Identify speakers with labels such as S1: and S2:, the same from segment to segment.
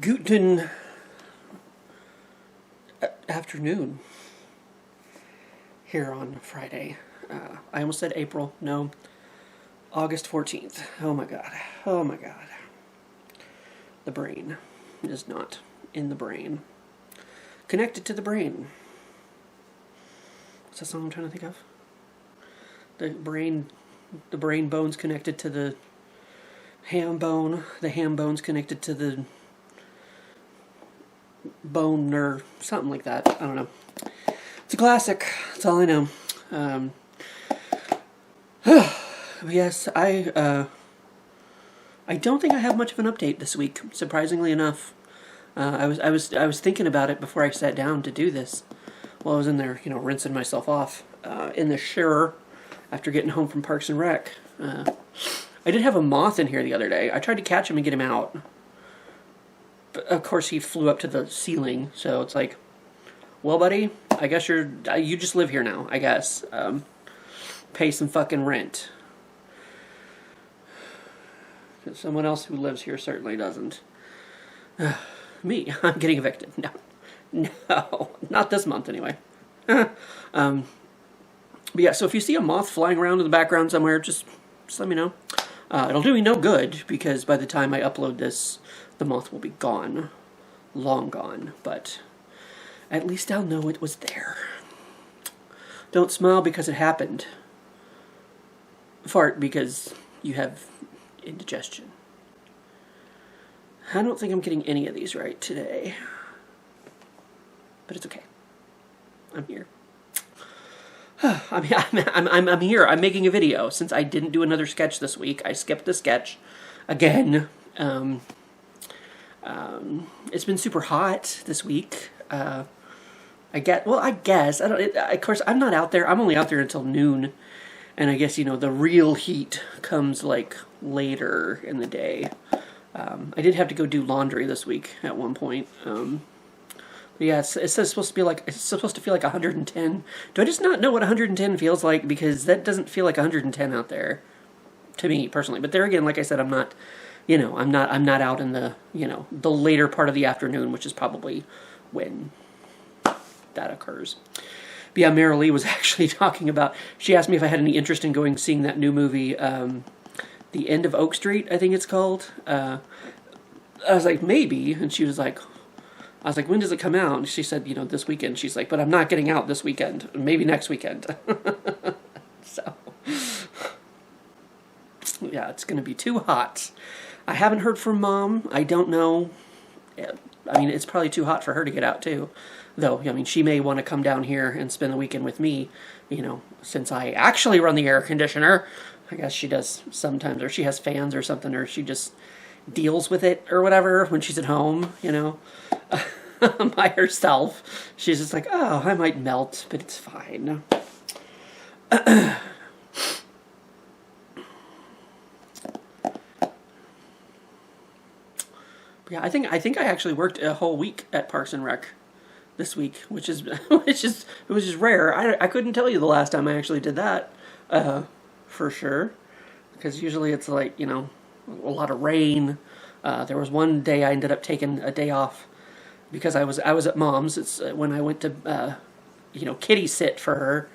S1: Guten afternoon here on Friday. I almost said April. No, August 14th. Oh my god. Oh my god. The brain is not in the brain. Connected to the brain. What's that song I'm trying to think of? The brain bone's connected to the ham bone. The ham bone's connected to the bone nerve. Something like that. I don't know. It's a classic. That's all I know. Yes, I don't think I have much of an update this week, surprisingly enough. I was thinking about it before I sat down to do this. While I was in there, rinsing myself off in the shower after getting home from Parks and Rec. I did have a moth in here the other day. I tried to catch him and get him out. But of course, he flew up to the ceiling, so it's like, well, buddy, I guess you just live here now, I guess. Pay some fucking rent. Someone else who lives here certainly doesn't. Me, I'm getting evicted. No, not this month anyway. But yeah, so if you see a moth flying around in the background somewhere, just let me know. It'll do me no good, because by the time I upload this, the moth will be gone. Long gone, but at least I'll know it was there. Don't smile because it happened. Fart because you have indigestion. I don't think I'm getting any of these right today. But it's okay. I'm here. I'm here. I'm making a video. Since I didn't do another sketch this week, I skipped the sketch again. It's been super hot this week. I guess. Of course, I'm not out there. I'm only out there until noon. And I guess, the real heat comes, later in the day. I did have to go do laundry this week at one point. But yeah, it's supposed to feel like 110. Do I just not know what 110 feels like? Because that doesn't feel like 110 out there, to me personally. But there again, like I said, I'm not out in the, the later part of the afternoon, which is probably when that occurs. But yeah, Marilee was actually talking about, she asked me if I had any interest in seeing that new movie, The End of Oak Street, I think it's called. I was like, maybe. And she was like, when does it come out? And she said, this weekend. She's like, but I'm not getting out this weekend. Maybe next weekend. So, yeah, it's going to be too hot. I haven't heard from Mom. I don't know. It's probably too hot for her to get out, too. Though, she may want to come down here and spend the weekend with me, since I actually run the air conditioner. I guess she does sometimes, or she has fans or something, or she just deals with it or whatever when she's at home, by herself. She's just like, oh, I might melt, but it's fine. Yeah, I think I actually worked a whole week at Parks and Rec this week, which is rare. I couldn't tell you the last time I actually did that, for sure, because usually it's like, a lot of rain. There was one day I ended up taking a day off because I was at Mom's. It's when I went to kitty sit for her,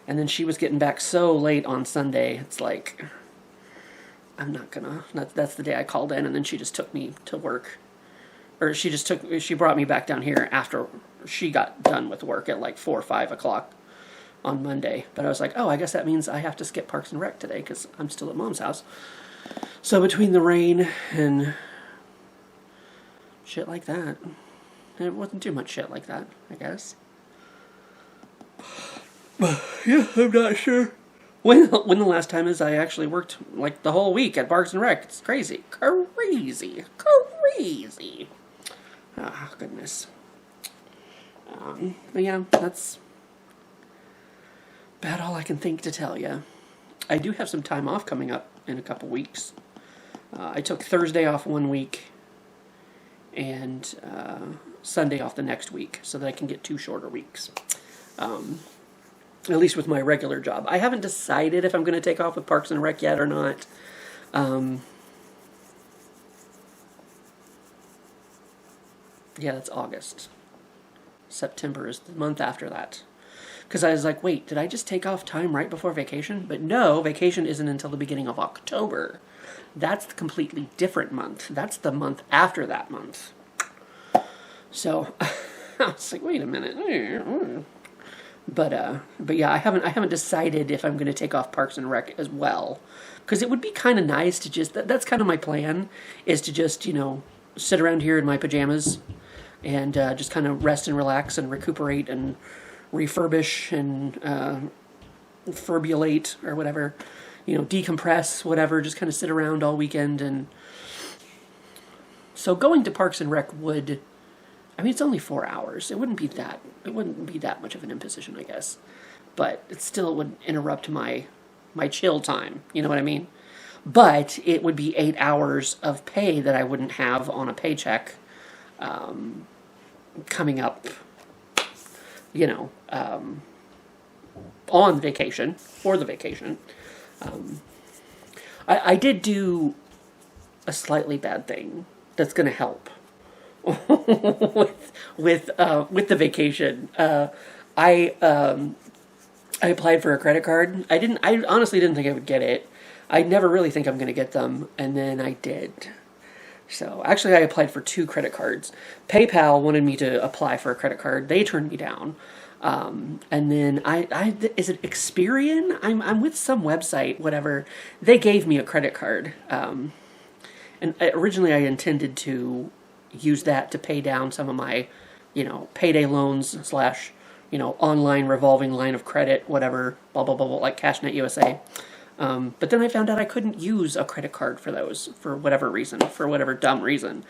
S1: and then she was getting back so late on Sunday. It's like, I'm not gonna. That's the day I called in, and then she just took me to work. Or she brought me back down here after she got done with work at 4 or 5 o'clock on Monday. But I was like, oh, I guess that means I have to skip Parks and Rec today because I'm still at Mom's house. So between the rain and shit like that, it wasn't too much shit like that, I guess. Yeah, I'm not sure when the last time is I actually worked the whole week at Parks and Rec. It's crazy. Oh, goodness. But yeah, that's about all I can think to tell you. I do have some time off coming up in a couple weeks. I took Thursday off one week and Sunday off the next week so that I can get 2 shorter weeks. At least with my regular job. I haven't decided if I'm going to take off with Parks and Rec yet or not. Yeah, that's August. September is the month after that. Because I was like, wait, did I just take off time right before vacation? But no, vacation isn't until the beginning of October. That's the completely different month. That's the month after that month. So I was like, wait a minute. But yeah, I haven't decided if I'm going to take off Parks and Rec as well. Because it would be kind of nice to just, that's kind of my plan, is to just, sit around here in my pajamas and just kind of rest and relax and recuperate and refurbish and furbulate or whatever, decompress, whatever, just kind of sit around all weekend. And so going to Parks and Rec would, it's only 4 hours. It wouldn't be that much of an imposition, I guess. But it still would interrupt my chill time, you know what I mean? But it would be 8 hours of pay that I wouldn't have on a paycheck coming up, on vacation, for the vacation. I did do a slightly bad thing that's going to help with the vacation. I applied for a credit card. I honestly didn't think I would get it. I never really think I'm going to get them, and then I did. So actually I applied for 2 credit cards. PayPal wanted me to apply for a credit card. They turned me down. And then is it Experian? I'm with some website, whatever. They gave me a credit card. And originally I intended to use that to pay down some of my, payday loans / online revolving line of credit, whatever, blah, blah, blah, blah, like CashNet USA. But then I found out I couldn't use a credit card for those for whatever reason, for whatever dumb reason.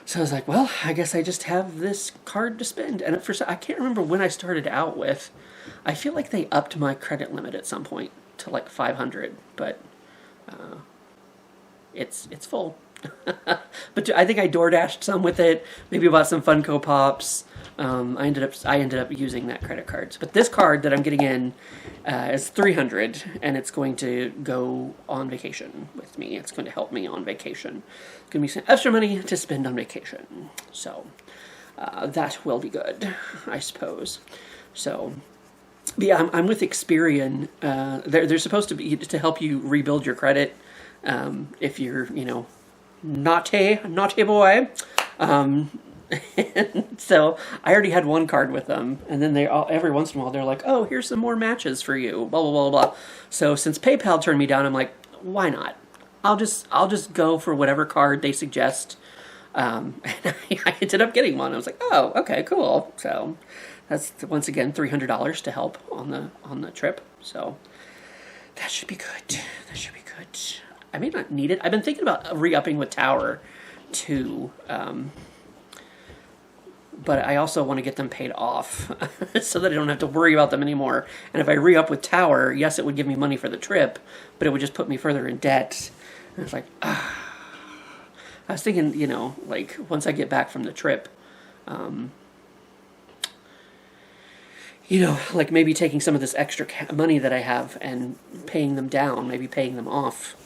S1: So I was like, well, I guess I just have this card to spend. And at first, I can't remember when I started out with. I feel like they upped my credit limit at some point to like 500, but it's full. But I think I DoorDashed some with it. Maybe bought some Funko Pops. I ended up using that credit card. But this card that I'm getting in is $300, and it's going to go on vacation with me. It's going to help me on vacation. It's going to be some extra money to spend on vacation. So that will be good, I suppose. So yeah, I'm with Experian. They're supposed to be to help you rebuild your credit if you're naughty boy. So I already had one card with them, and then every once in a while they're like, "Oh, here's some more matches for you." Blah blah blah blah. So since PayPal turned me down, I'm like, why not? I'll just go for whatever card they suggest. And I ended up getting one. I was like, oh, okay, cool. So that's once again $300 to help on the trip. So that should be good. That should be good. I may not need it. I've been thinking about re-upping with Tower too. But I also want to get them paid off so that I don't have to worry about them anymore. And if I re-up with Tower, yes, it would give me money for the trip, but it would just put me further in debt. And it's like, I was thinking, like once I get back from the trip, like maybe taking some of this extra money that I have and paying them down, maybe paying them off.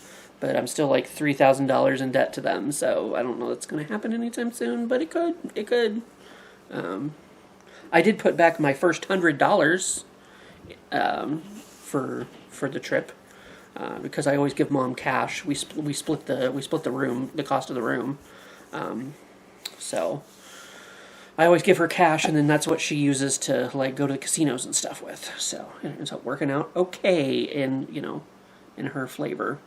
S1: But I'm still like $3,000 in debt to them, so I don't know that's going to happen anytime soon, but it could. It could. I did put back my first $100 for the trip because I always give Mom cash. We split the room, the cost of the room. So I always give her cash, and then that's what she uses to like go to the casinos and stuff with. So it ends up working out okay in her Flavor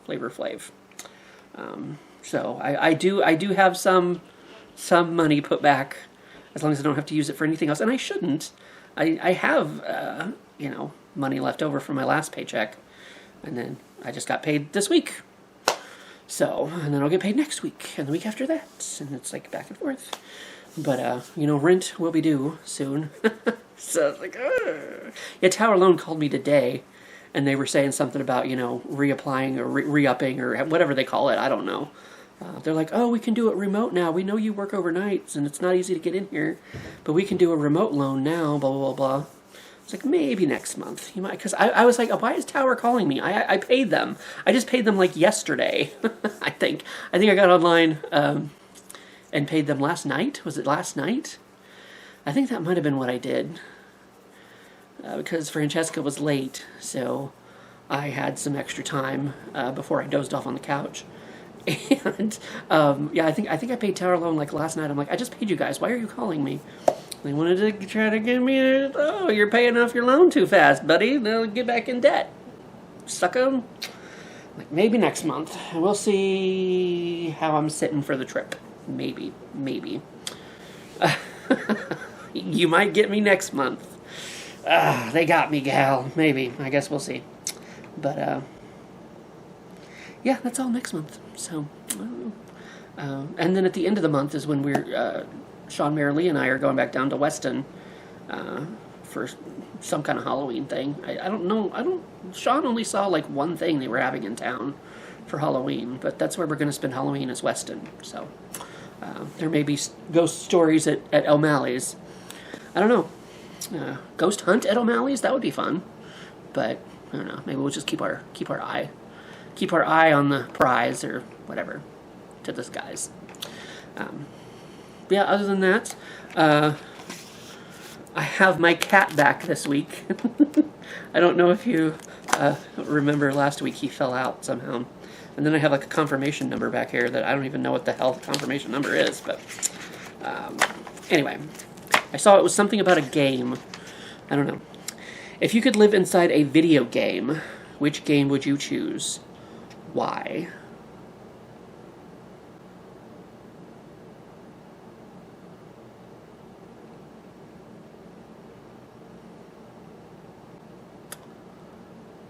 S1: Flav. So I do have some money put back, as long as I don't have to use it for anything else. And I shouldn't. I have, money left over from my last paycheck. And then I just got paid this week. So, and then I'll get paid next week and the week after that. And it's like back and forth. But, rent will be due soon. So it's like, ugh. Yeah, Tower Loan called me today. And they were saying something about, reapplying or re-upping or whatever they call it. I don't know. They're like, oh, we can do it remote now. We know you work overnights and it's not easy to get in here, but we can do a remote loan now, blah, blah, blah, blah. It's like, maybe next month. You might, because I was like, why is Tower calling me? I paid them. I just paid them like yesterday, I think. I got online, and paid them last night. Was it last night? I think that might have been what I did. Because Francesca was late, so I had some extra time before I dozed off on the couch. And yeah, I think I paid tower loan like last night. I'm like, I just paid you guys. Why are you calling me? They wanted to try to give me oh, you're paying off your loan too fast, buddy. They'll get back in debt. Sucker. Like, maybe next month. We'll see how I'm sitting for the trip. Maybe. You might get me next month. They got me, gal. Maybe. I guess we'll see. But, yeah, that's all next month. So, and then at the end of the month is when we're, Sean, Mary Lee, and I are going back down to Weston, for some kind of Halloween thing. I don't know. Sean only saw like one thing they were having in town for Halloween, but that's where we're going to spend Halloween is Weston. So, there may be ghost stories at O'Malley's. I don't know. Ghost hunt at O'Malley's? That would be fun. But, I don't know. Maybe we'll just keep our eye on the prize or whatever to the skies. Yeah, other than that, I have my cat back this week. I don't know if you remember last week he fell out somehow. And then I have like a confirmation number back here that I don't even know what the hell the confirmation number is. But anyway, I saw it was something about a game. I don't know. If you could live inside a video game, which game would you choose? Why?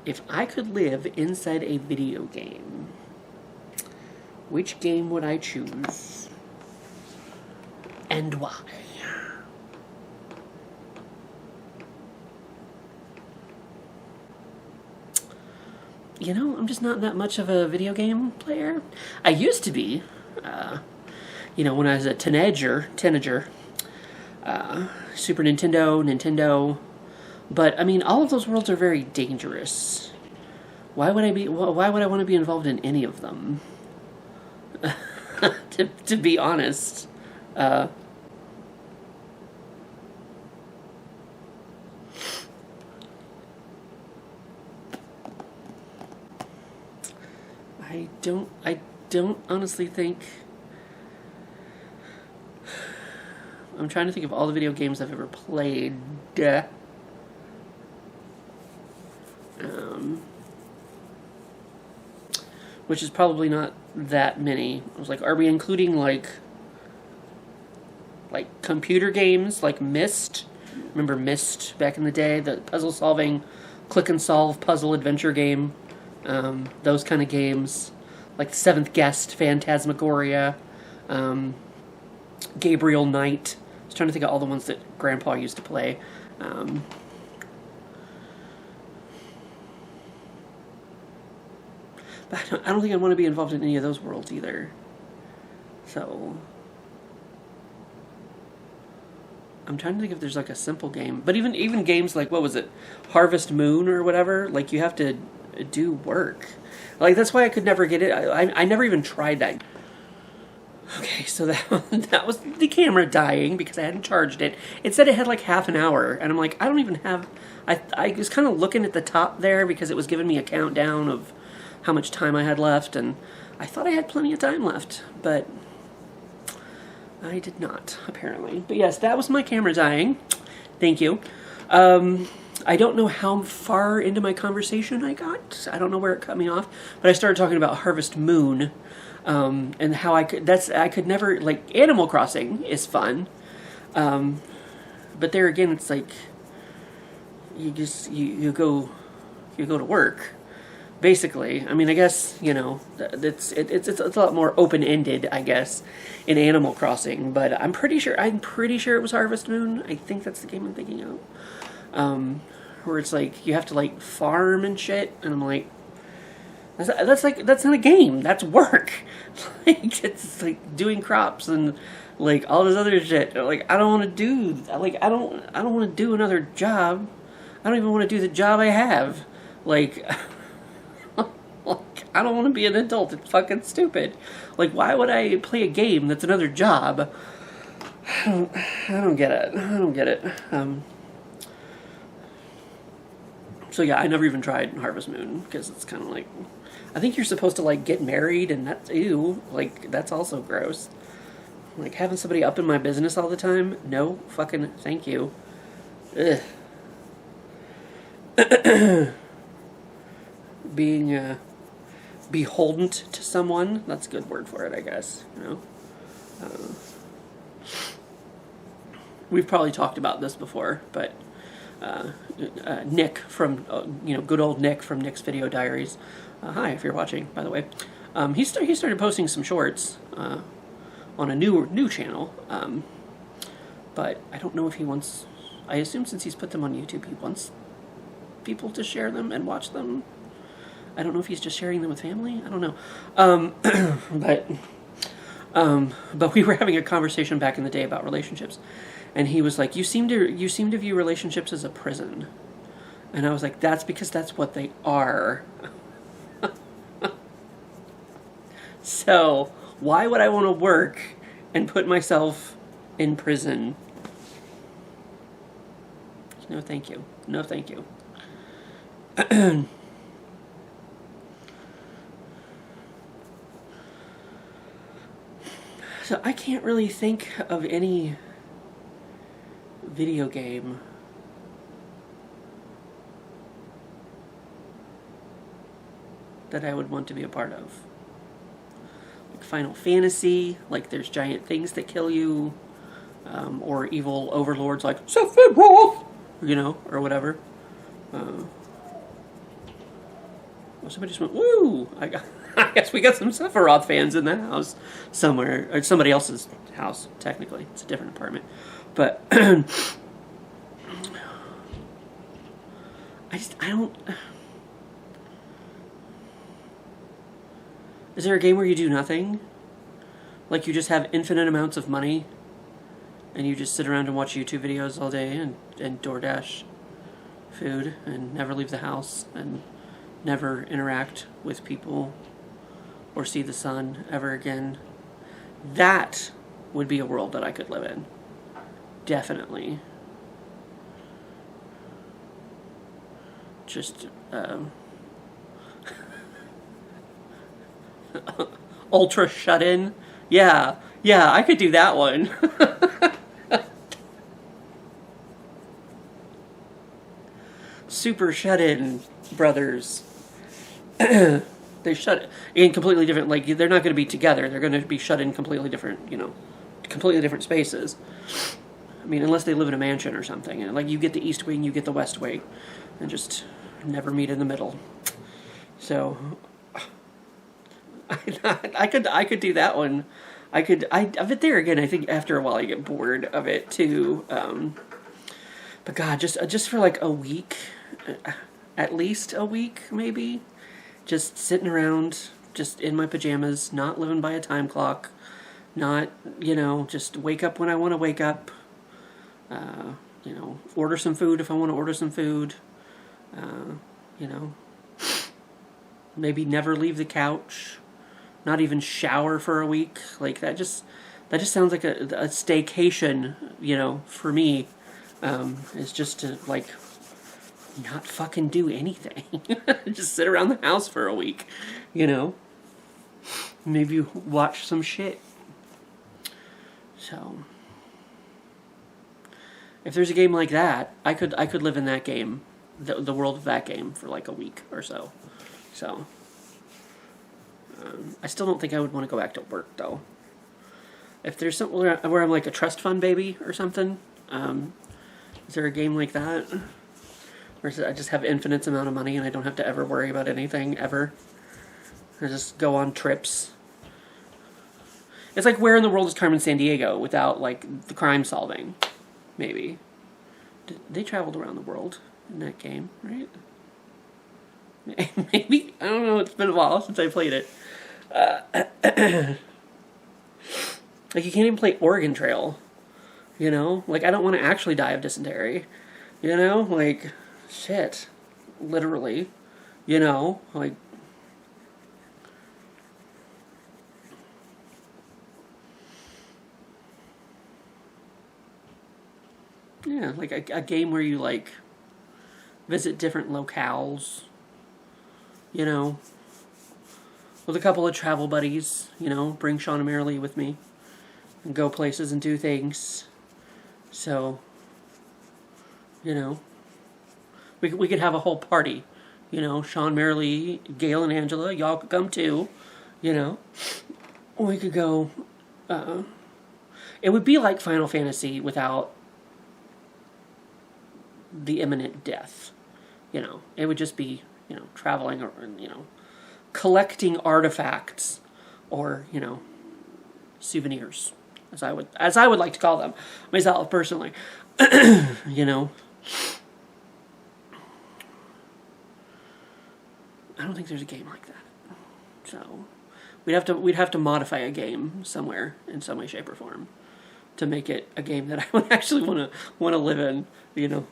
S1: If I could live inside a video game, which game would I choose? And why? You know, I'm just not that much of a video game player. I used to be, you know, when I was a teenager, Super Nintendo, but I mean, all of those worlds are very dangerous. Why would I want to be involved in any of them? to be honest. I don't honestly think. I'm trying to think of all the video games I've ever played. Which is probably not that many. I was like, are we including like computer games like Myst? Remember Myst back in the day? The puzzle solving, click and solve puzzle adventure game. Those kind of games. Like The Seventh Guest, Phantasmagoria, Gabriel Knight. I was trying to think of all the ones that Grandpa used to play. But I don't think I want to be involved in any of those worlds either. So I'm trying to think if there's like a simple game. But even games like, what was it? Harvest Moon or whatever, like you have to do work. Like that's why I could never get it. I never even tried that. Okay, so that was the camera dying because I hadn't charged it. It said it had like half an hour, and I'm like, I don't even have... I was kind of looking at the top there because it was giving me a countdown of how much time I had left, and I thought I had plenty of time left, but I did not, apparently. But yes, that was my camera dying. Thank you. I don't know how far into my conversation I got. I don't know where it cut me off, but I started talking about Harvest Moon, and how I could never, like, Animal Crossing is fun, but there again, it's like, you go to work, basically. I mean, I guess, you know, it's a lot more open-ended, I guess, in Animal Crossing, but I'm pretty sure it was Harvest Moon. I think that's the game I'm thinking of. Where it's like, you have to, like, farm and shit, and I'm like, that's not a game, that's work. Like, it's like doing crops and, like, all this other shit. Like, I don't want to do another job. I don't even want to do the job I have. Like, I don't want to be an adult. It's fucking stupid. Like, why would I play a game that's another job? I don't get it. I don't get it. So yeah, I never even tried Harvest Moon, because it's kind of like, I think you're supposed to, like, get married, and that's, ew, like, that's also gross. Like, having somebody up in my business all the time? No, fucking thank you. Ugh. Being, beholden to someone, that's a good word for it, I guess, you know? We've probably talked about this before, but Nick from, good old Nick from Nick's Video Diaries. Hi, if you're watching, by the way. He started posting some shorts on a new channel, but I don't know if he wants. I assume since he's put them on YouTube, he wants people to share them and watch them. I don't know if he's just sharing them with family. I don't know, but we were having a conversation back in the day about relationships. And he was like, you seem to view relationships as a prison. And I was like, that's because that's what they are. So, why would I want to work and put myself in prison? No, thank you. No, thank you. So, I can't really think of any video game that I would want to be a part of. Like Final Fantasy, like there's giant things that kill you, or evil overlords like Sephiroth, or whatever. Somebody just went, woo! I guess we got some Sephiroth fans in the house somewhere, or somebody else's house, technically. It's a different apartment. But I don't. Is there a game where you do nothing? Like you just have infinite amounts of money and you just sit around and watch YouTube videos all day and DoorDash food and never leave the house and never interact with people or see the sun ever again? That would be a world that I could live in. Definitely. Just, ultra shut-in. Yeah, I could do that one. Super shut-in brothers. They shut in completely different, like, they're not going to be together. They're going to be shut in completely different, completely different spaces. I mean, unless they live in a mansion or something. And, like, you get the East Wing, you get the West Wing. And just never meet in the middle. So, I could do that one. But there again, I think after a while you get bored of it too. But God, just for like a week, at least a week maybe, just sitting around, just in my pajamas, not living by a time clock, not, just wake up when I want to wake up, order some food if I want to order some food, maybe never leave the couch, not even shower for a week. Like that just sounds like a staycation, for me, is just to like not fucking do anything. Just sit around the house for a week, maybe watch some shit. So if there's a game like that, I could live in that game, the world of that game for like a week or so. So I still don't think I would want to go back to work though. If there's something where I'm like a trust fund baby or something, is there a game like that? Or I just have infinite amount of money and I don't have to ever worry about anything ever? I just go on trips. It's like where in the world is Carmen Sandiego without like the crime solving? Maybe. They traveled around the world in that game, right? Maybe? I don't know. It's been a while since I played it. Like you can't even play Oregon Trail. Like I don't want to actually die of dysentery. Like shit. Literally. Like Yeah, like a game where you like visit different locales, you know, with a couple of travel buddies, you know, bring Sean and Marilee with me and go places and do things. So, you know, we could have a whole party, you know, Sean, Marilee, Gail, and Angela, y'all could come too, you know. We could go, it would be like Final Fantasy without the imminent death, you know. It would just be, you know, traveling or, you know, collecting artifacts or, you know, souvenirs, as I would like to call them myself personally. You know, I don't think there's a game like that. So we'd have to modify a game somewhere in some way, shape, or form to make it a game that I would actually want to live in. You know,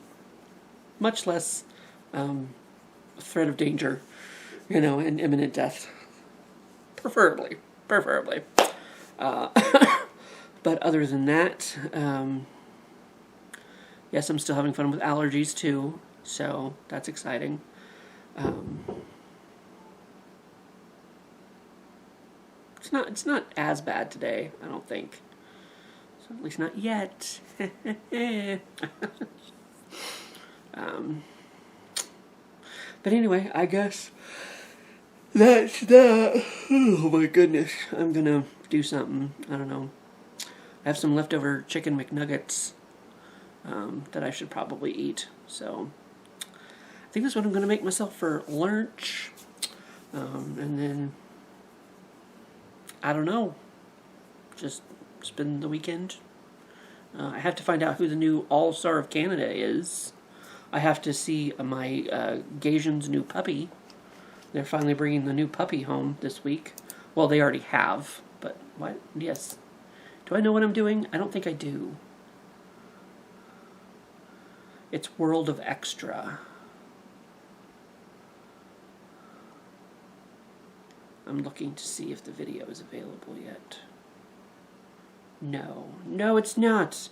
S1: much less threat of danger, you know, and imminent death, preferably. But other than that, yes, I'm still having fun with allergies too, so that's exciting. It's not as bad today, I don't think. So at least not yet. But anyway, I guess that's that. Oh my goodness. I'm gonna do something. I don't know. I have some leftover chicken McNuggets that I should probably eat. So I think that's what I'm gonna make myself for lunch. And then, I don't know. Just spend the weekend. I have to find out who the new All-Star of Canada is. I have to see my Gasian's new puppy. They're finally bringing the new puppy home this week. Well, they already have, but what? Yes. Do I know what I'm doing? I don't think I do. It's World of Extra. I'm looking to see if the video is available yet. No, it's not.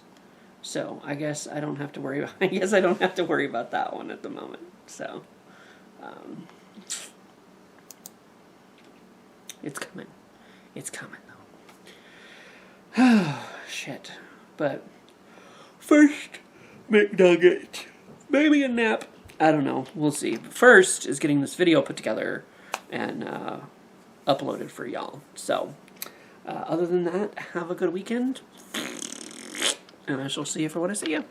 S1: So I guess I don't have to worry about. I guess I don't have to worry about that one at the moment. So, it's coming. It's coming though. Oh shit! But first, McNugget, maybe a nap. I don't know. We'll see. But first is getting this video put together and uploaded for y'all. So, other than that, have a good weekend. And I shall see you for when I see you.